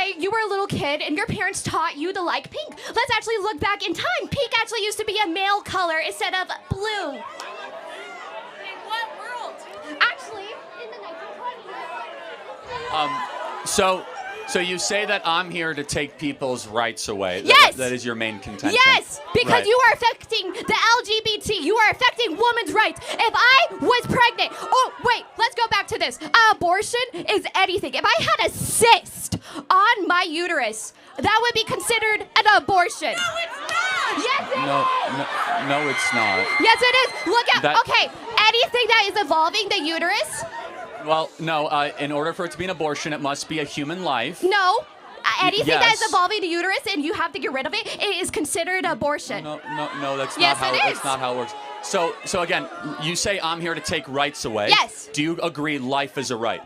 say you were a little kid and your parents taught you to like pink. Let's actually look back in time. Pink actually used to be a male color instead of blue. In what world? Actually, in the 1920s. So you say that I'm here to take people's rights away. Yes. That is your main contention. Yes, because Right. you are affecting the LGBT. You are affecting women's rights. If I was pregnant, oh wait, let's go back to this. Abortion is anything. If I had a cyst on my uterus, that would be considered an abortion. No, it's not. Yes, it is. No, it's not. Yes, it is. Look at, That- okay, anything that is evolving the uterus, Well, no. In order for it to be an abortion, it must be a human life. no. Anything that is yes. evolving the uterus and you have to get rid of it, it is considered abortion. No. That's Yes, not how. it is. That's not how it works. So again, you say I'm here to take rights away. Yes. Do you agree life is a right?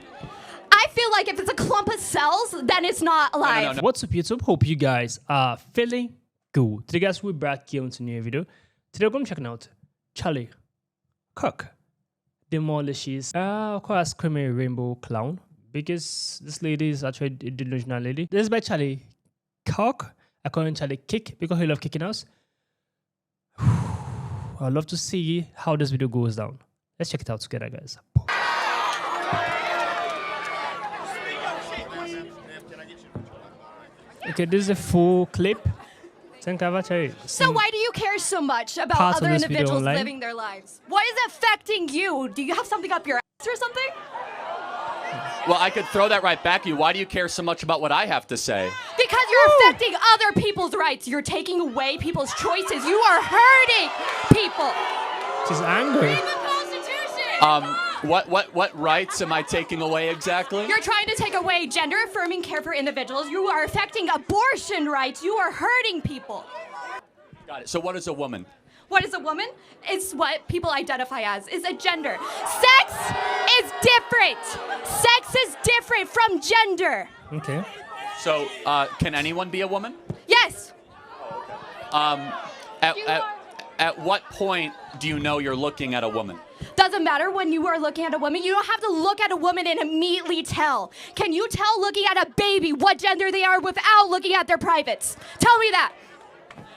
I feel like if it's a clump of cells, then it's not alive. No. What's up YouTube? Hope you guys are feeling good. Today guys, we're back here into a new video. Today we're going to check out Charlie, Kirk, demolishes of course creamy rainbow clown, because this lady is actually a delusional lady. This is by Charlie Kirk. I call him Charlie Kick because he loves kicking us. I'd love to see how this video goes down. Let's check it out together, guys. Okay, this is a full clip. So why do you care so much about Parts of other this video individuals online. living their lives? What is affecting you? Do you have something up your ass or something? Well, I could throw that right back at you. Why do you care so much about what I have to say? Because you're affecting other people's rights. You're taking away people's choices. You are hurting people. She's angry. Read the Constitution. What rights am I taking away exactly? You're trying to take away gender-affirming care for individuals. You are affecting abortion rights. You are hurting people. Got it. So what is a woman? What is a woman? It's what people identify as. It's a gender. Sex is different. Sex is different from gender. Okay. So can anyone be a woman? Yes. At what point do you know you're looking at a woman? Doesn't matter when you are looking at a woman. You don't have to look at a woman and immediately tell. Can you tell looking at a baby what gender they are without looking at their privates? Tell me that.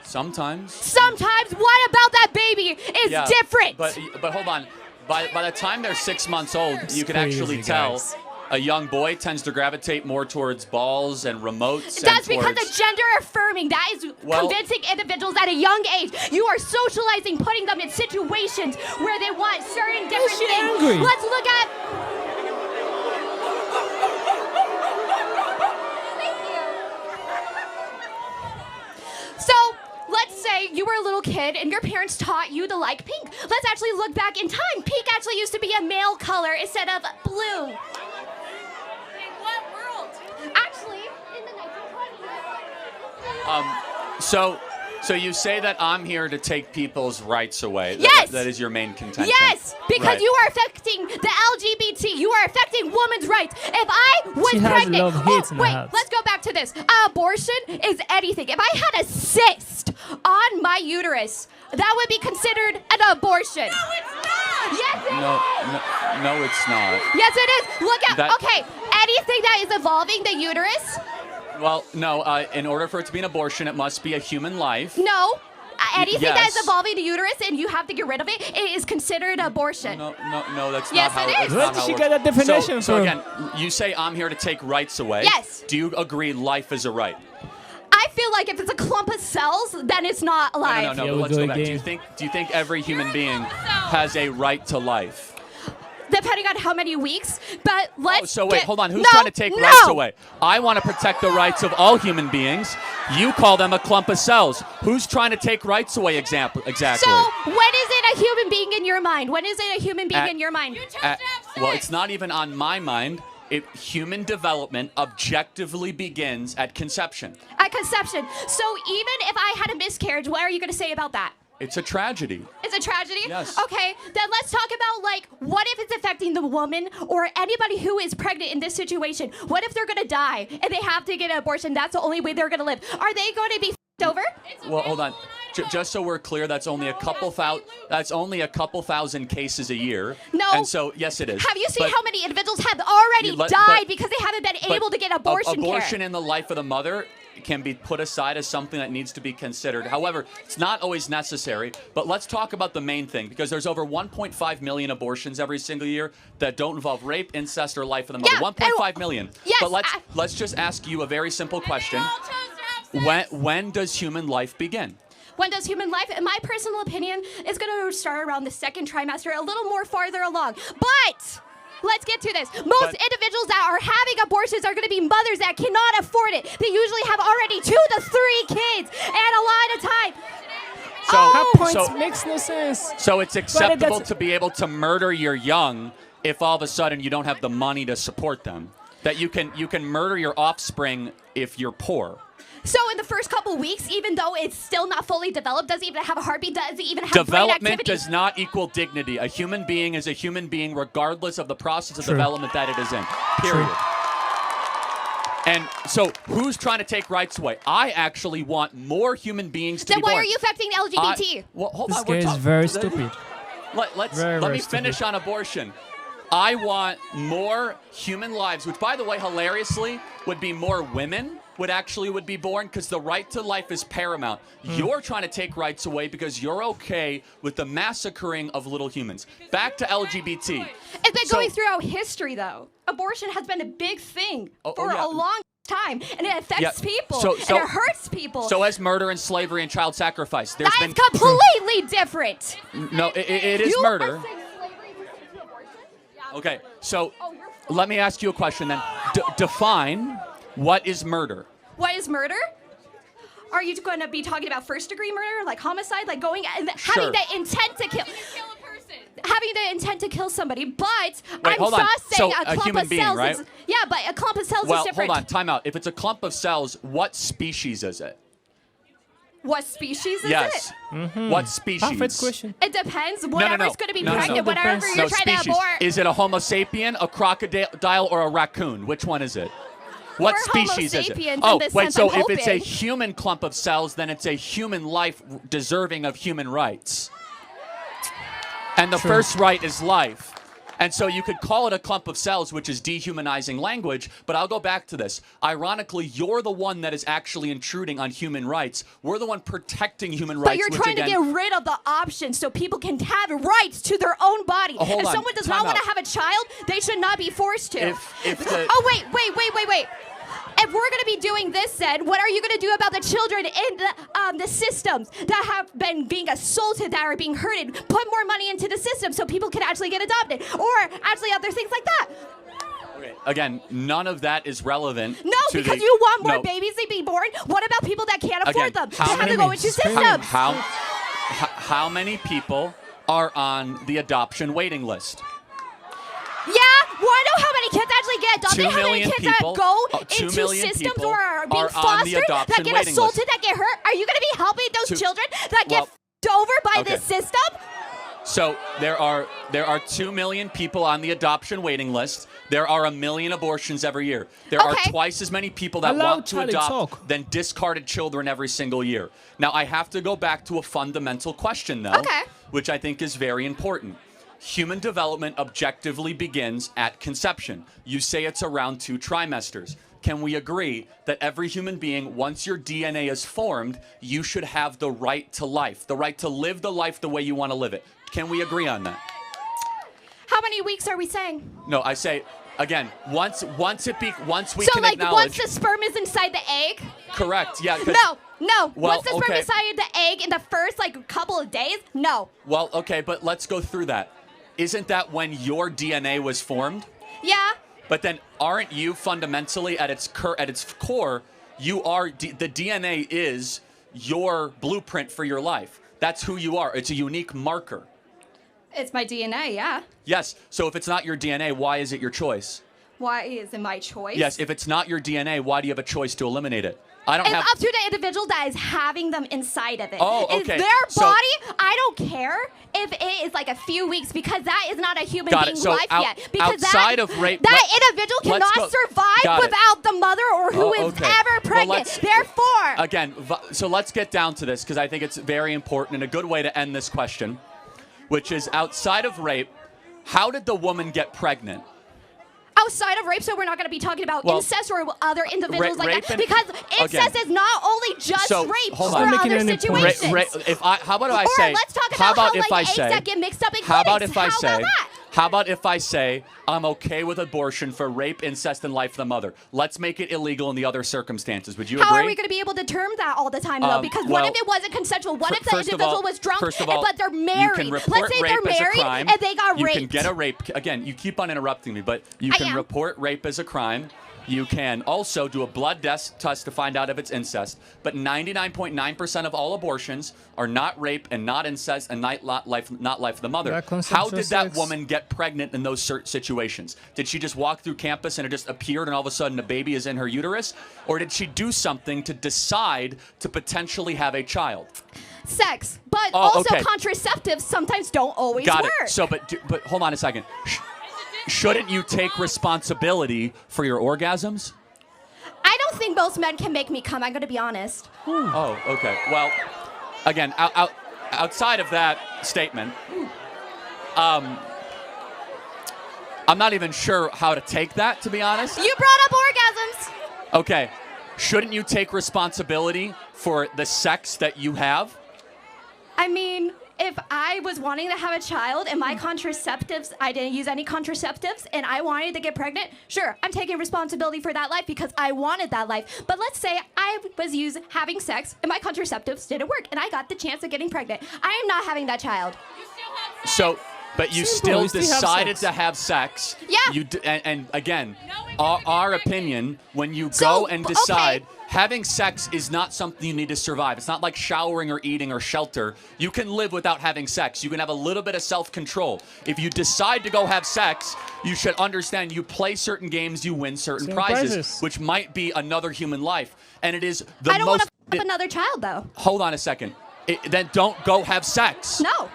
Sometimes. Sometimes what about that baby is Yeah, different? But hold on. By the time they're 6 months old, you can crazy, actually tell guys. a young boy tends to gravitate more towards balls and remotes. That's and because towards, of gender affirming. That is Well- convincing individuals at a young age. You are socializing, putting them in situations where they want certain different she things. angry? Let's look at. So, let's say you were a little kid and your parents taught you to like pink. Let's actually look back in time. Pink actually used to be a male color instead of blue. In what world? Actually, in the 1920s. So you say that I'm here to take people's rights away. Yes. That is your main contention. Yes, because Right. you are affecting the LGBT. You are affecting women's rights. If I was She has pregnant, love hates in her wait, house. let's go back to this. Abortion is anything. If I had a cyst on my uterus, that would be considered an abortion. No, it's not. Yes, it is. No, it's not. Yes, it is. Look at, That- okay, anything that is evolving the uterus, Well, no. In order for it to be an abortion, it must be a human life. no. Anything that is yes. evolving the uterus and you have to get rid of it, it is considered abortion. No, that's Yes, not how it is. that's Where not did how she it get works. that definition so from? again, you say I'm here to take rights away. Yes. Do you agree life is a right? I feel like if it's a clump of cells, then it's not alive. No. Yeah, But we'll let's go go back. Do again. you think every human You're a being clump of cells. has a right to life? Depending on how many weeks, but let's Oh, so wait, get- hold on. Who's No, trying to take no. rights away? I want to protect the rights of all human beings. You call them a clump of cells. Who's trying to take rights away exactly? So when is it a human being in your mind? When is it a human being At- in your mind? You chose to have Well, sex. it's not even on my mind. Human development objectively begins at conception. At conception. So even if I had a miscarriage, what are you going to say about that? It's a tragedy. It's a tragedy? Yes. Okay, then let's talk about, like, what if it's affecting the woman or anybody who is pregnant in this situation? What if they're going to die and they have to get an abortion? That's the only way they're going to live. Are they going to be f***ed over? It's Well, hold on. available in Just so we're clear, that's only a couple thousand cases a year. No. And so, yes, it is. Have you seen But- how many individuals have already You let- died but- because they haven't been but- able to get in abortion abortion care. in the life of the mother can be put aside as something that needs to be considered. However, it's not always necessary. But let's talk about the main thing, because there's over 1.5 million abortions every single year that don't involve rape, incest, or life of the mother. Yeah, 1.5 million. Yes, But let's just ask you a very simple question. They all chose to have sex. When does human life begin? When does human life, in my personal opinion, is going to start around the second trimester, a little more farther along. But let's get to this. Most individuals that are having abortions are going to be mothers that cannot afford it. They usually have already 2 to 3 kids, and a lot of time. So, Point makes no sense. So it's acceptable doesn't- to be able to murder your young if all of a sudden you don't have the money to support them. That you can murder your offspring if you're poor. So in the first couple weeks, even though it's still not fully developed, doesn't even have a heartbeat, doesn't even have brain Development activity. does not equal dignity. A human being is a human being regardless of the process of True. development that it is in. Period. And so who's trying to take rights away? I actually want more human beings to Then be why born. are you affecting the LGBT? Well, hold This on. guy we're is talking- very stupid. Let Very, me very finish stupid. on abortion. I want more human lives, which, by the way, hilariously, would be more women would be born, because the right to life is paramount. You're trying to take rights away because you're okay with the massacring of little humans. Back to LGBT. It's been So- going throughout history, though. Abortion has been a big thing for yeah. a long time, and it affects Yeah. people, So- and it hurts people. So as murder and slavery and child sacrifice, there's that been is completely different. no. It is You murder. are saying slavery pertains to abortion? Okay, so Oh, you're let me ask you a question then. Define what is murder. What is murder? Are you going to be talking about first-degree murder, like homicide, like going and Sure. having the intent to kill? Kill a person. Having the intent to kill somebody, but I'm hold on. just saying So a a clump human of being, cells right? is, yeah, but a clump of cells Well, is different. hold on, time out. If it's a clump of cells, what species is it? What species is Yes. it? What species? Perfect question. It depends. Whatever's going to be No, no, no. pregnant, whatever Depends. you're No, trying species. to abort. Is it a Homo sapien, a crocodile, or a raccoon? Which one is it? What We're Homo species is it? sapiens in Oh, this wait, sense, so I'm if it's a hoping. human clump of cells, then it's a human life deserving of human rights. And the True. first right is life. And so you could call it a clump of cells, which is dehumanizing language, but I'll go back to this. Ironically, you're the one that is actually intruding on human rights. We're the one protecting human rights. But you're which trying again, to get rid of the option so people can have rights to their own body. Oh, hold if on. someone does Time not want out. to have a child, they should not be forced to. If the- Oh, wait. If we're going to be doing this, then what are you going to do about the children in the systems that have been being assaulted, that are being hurted? Put more money into the system so people can actually get adopted, or actually other things like that. Okay, again, none of that is relevant. No, to because the, you want more no, babies to be born. What about people that can't afford Again, them? how They have many to go into minutes? systems. How many people are on the adoption waiting list? Yeah, want to know how many kids actually get adopted? 2 How many million kids people- that go 2 into million systems people or are being are on the fostered, that adoption get waiting assaulted, list. that get hurt? Are you going to be helping those Two- children that get well, f***ed over by okay. this system? So there are 2 million people on the adoption waiting list. There are 1 million abortions every year. There are Okay. twice as many people that Allow want to Charlie adopt talk. than discarded children every single year. Now I have to go back to a fundamental question though, Okay. which I think is very important. Human development objectively begins at conception. You say it's around 2 trimesters. Can we agree that every human being, once your DNA is formed, you should have the right to life, the right to live the life the way you want to live it? Can we agree on that? How many weeks are we saying? No, I say again. Once we So, can like, acknowledge. once the sperm is inside the egg? Correct. Yeah. 'cause- No. Well, Once the sperm okay. is inside the egg in the first, like, couple of days? No. Well, okay, but let's go through that. Isn't that when your DNA was formed? Yeah. But then, aren't you fundamentally at its core? You are the DNA is your blueprint for your life. That's who you are. It's a unique marker. It's my DNA, yeah. Yes. So if it's not your DNA, why is it your choice? Why is it my choice? Yes. If it's not your DNA, why do you have a choice to eliminate it? I don't It's have. up to the individual that is having them inside of it. Oh, It's okay. their So- body. I don't care if it is like a few weeks because that is not a human Got it. being's So life yet. Because outside that, of rape- that let- individual let's cannot go- survive Got it. without the mother or who Oh, is okay. ever Well, pregnant. let's- Therefore, Again, so let's get down to this because I think it's very important and a good way to end this question, which is outside of rape, how did the woman get pregnant? Outside of rape, so we're not going to be talking about incest or other individuals like that, because incest is not only just rape or other situations. How about if I say? Let's talk about how eggs that get mixed up in How about clinics. if I How say? about that? How about if I say I'm okay with abortion for rape, incest, and life of the mother? Let's make it illegal in the other circumstances. Would you agree? How are we going to be able to term that all the time, though? Because what if it wasn't consensual? What if the individual was drunk, but they're married? Let's say they're married and they got raped. You can get a rape. Again, you keep on interrupting me, but you can report rape as a crime. You can also do a blood test to find out if it's incest. But 99.9% of all abortions are not rape and not incest and not life of the mother. How did that woman get pregnant in those situations? Did she just walk through campus and it just appeared and all of a sudden a baby is in her uterus? Or did she do something to decide to potentially have a child? Sex. But also contraceptives sometimes don't always work. So, but hold on a second. Shouldn't you take responsibility for your orgasms? I don't think most men can make me come. I'm going to be honest. Oh, okay. Well, again, outside of that statement, I'm not even sure how to take that, to be honest. You brought up orgasms. Okay. Shouldn't you take responsibility for the sex that you have? I mean, if I was wanting to have a child and my contraceptives, I didn't use any contraceptives, and I wanted to get pregnant, sure, I'm taking responsibility for that life because I wanted that life. But let's say I was having sex and my contraceptives didn't work, and I got the chance of getting pregnant. I am not having that child. But you still decided to have sex. Yeah. And again, our opinion, when you go and decide, having sex is not something you need to survive. It's not like showering or eating or shelter. You can live without having sex. You can have a little bit of self-control. If you decide to go have sex, you should understand you play certain games, you win certain prizes, which might be another human life. And it is the most... I don't want to f another child, though. Hold on a second. Then don't go have sex. No.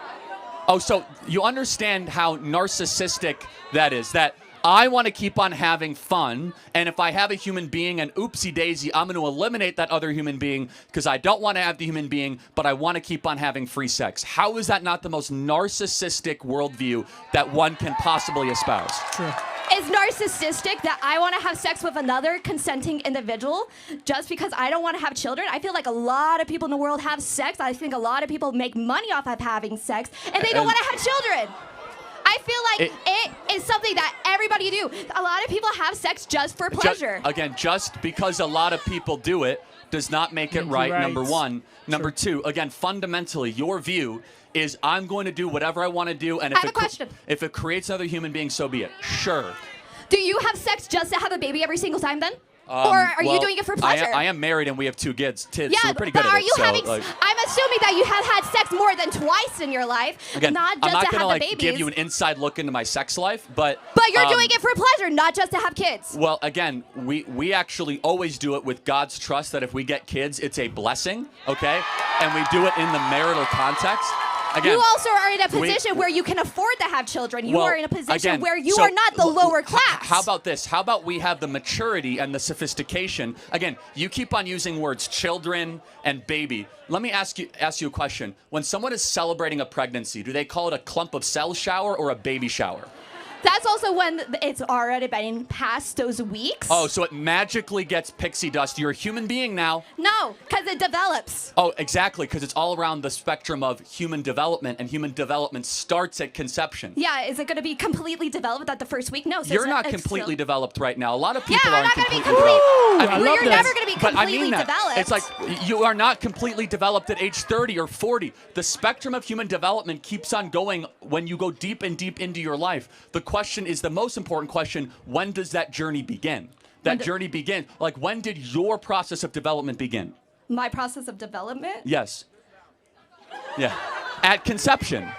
Oh, so you understand how narcissistic that is, that I want to keep on having fun, and if I have a human being and oopsie daisy, I'm going to eliminate that other human being because I don't want to have the human being, but I want to keep on having free sex. How is that not the most narcissistic worldview that one can possibly espouse? True. It's narcissistic that I want to have sex with another consenting individual just because I don't want to have children. I feel like a lot of people in the world have sex. I think a lot of people make money off of having sex, and they don't want to have children. I feel like it is something that everybody do. A lot of people have sex just for pleasure. Just because a lot of people do it does not make it right, number one. Number two, again, fundamentally, your view is I'm going to do whatever I want to do, and if it creates another human being, so be it. Sure. Do you have sex just to have a baby every single time then? Or are you doing it for pleasure? I am married and we have 2 kids. Yeah, so we're pretty good but at are you having? like, I'm assuming that you have had sex more than twice in your life, again, not just I'm not to gonna have the babies. give you an inside look into my sex life, but you're doing it for pleasure, not just to have kids. Well, again, we actually always do it with God's trust that if we get kids, it's a blessing, okay? And we do it in the marital context. Again, you also are in a position where you can afford to have children. You are in a position where you are not the lower class. How about this? How about we have the maturity and the sophistication? Again, you keep on using words children and baby. Let me ask you a question. When someone is celebrating a pregnancy, do they call it a clump of cell shower or a baby shower? That's also when it's already been past those weeks. Oh, so it magically gets pixie dust. You're a human being now. No, because it develops. Oh, exactly, because it's all around the spectrum of human development, and human development starts at conception. Yeah, is it going to be completely developed at the first week? No. So you're not completely developed right now. A lot of people aren't completely developed. You're never going to be completely but I mean that. developed. It's like you are not completely developed at age 30 or 40. The spectrum of human development keeps on going when you go deep and deep into your life. The question is the most important question: when does that journey begin? That journey begin. Like, when did your process of development begin? My process of development? Yes. Yeah. At conception.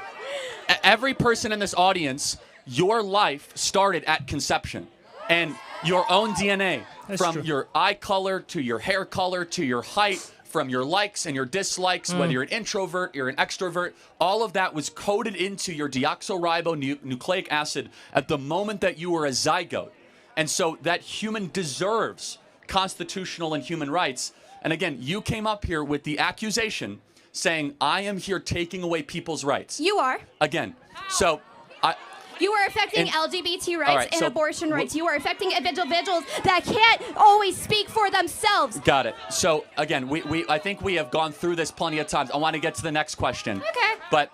Every person in this audience, your life started at conception. And your own DNA, from your eye color to your hair color to your height, from your likes and your dislikes, whether you're an introvert, you're an extrovert, all of that was coded into your deoxyribonucleic acid at the moment that you were a zygote. And so that human deserves constitutional and human rights. And again, you came up here with the accusation saying, I am here taking away people's rights. You are. Again, so You are affecting LGBT rights right, and so abortion rights. You are affecting individuals that can't always speak for themselves. Got it. So again, I think we have gone through this plenty of times. I want to get to the next question. Okay. But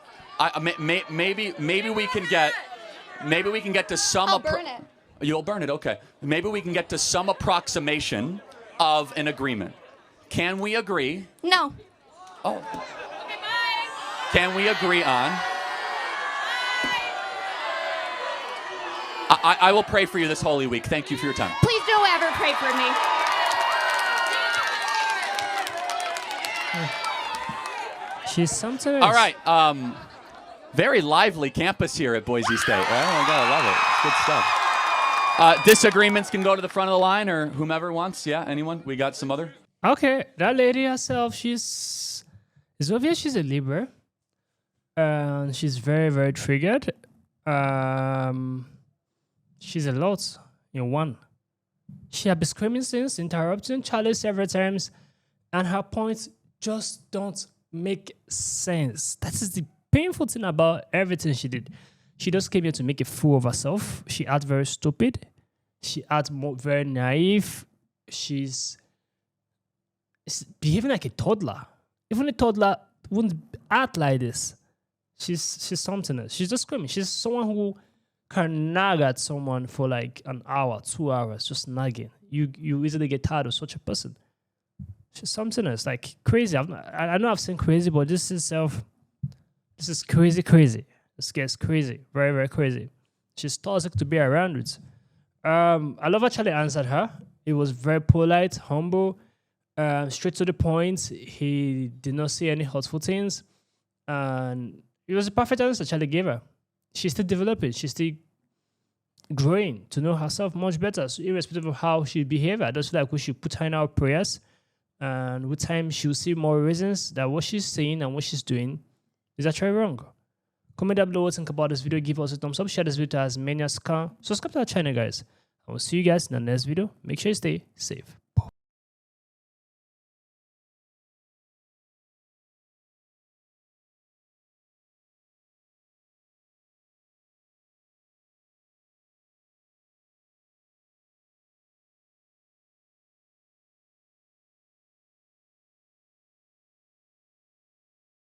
maybe we can get to some. I'll burn it. You'll burn it. Okay. Maybe we can get to some approximation of an agreement. Can we agree? No. Oh. Can we agree on? I will pray for you this Holy Week. Thank you for your time. Please don't ever pray for me. She's something else. All right. Very lively campus here at Boise State. Oh my God, I love it. It's good stuff. Disagreements can go to the front of the line, or whomever wants. Yeah, anyone? We got some other. Okay, that lady herself, it's obvious she's a Libra. She's very, very triggered. She's a lot in one. She has been screaming since, interrupting Charlie several times, and her points just don't make sense. That is the painful thing about everything she did. She just came here to make a fool of herself. She acts very stupid. She acts very naive. She's behaving like a toddler. Even a toddler wouldn't act like this. She's something else. She's just screaming. She's someone who can nag at someone for like an hour, 2 hours, just nagging. You easily get tired of such a person. She's something else, like crazy. I know I've seen crazy, but this is crazy. This gets crazy, very, very crazy. She's toxic to be around with. I love how Charlie answered her. It was very polite, humble, straight to the point. He did not say any hurtful things. And it was a perfect answer Charlie gave her. She's still developing. She's still growing to know herself much better. So irrespective of how she behaves, I just feel like we should put her in our prayers. And with time, she'll see more reasons that what she's saying and what she's doing is actually wrong. Comment down below what you think about this video. Give us a thumbs up. Share this video to as many as can. Subscribe to our channel, guys. I will see you guys in the next video. Make sure you stay safe.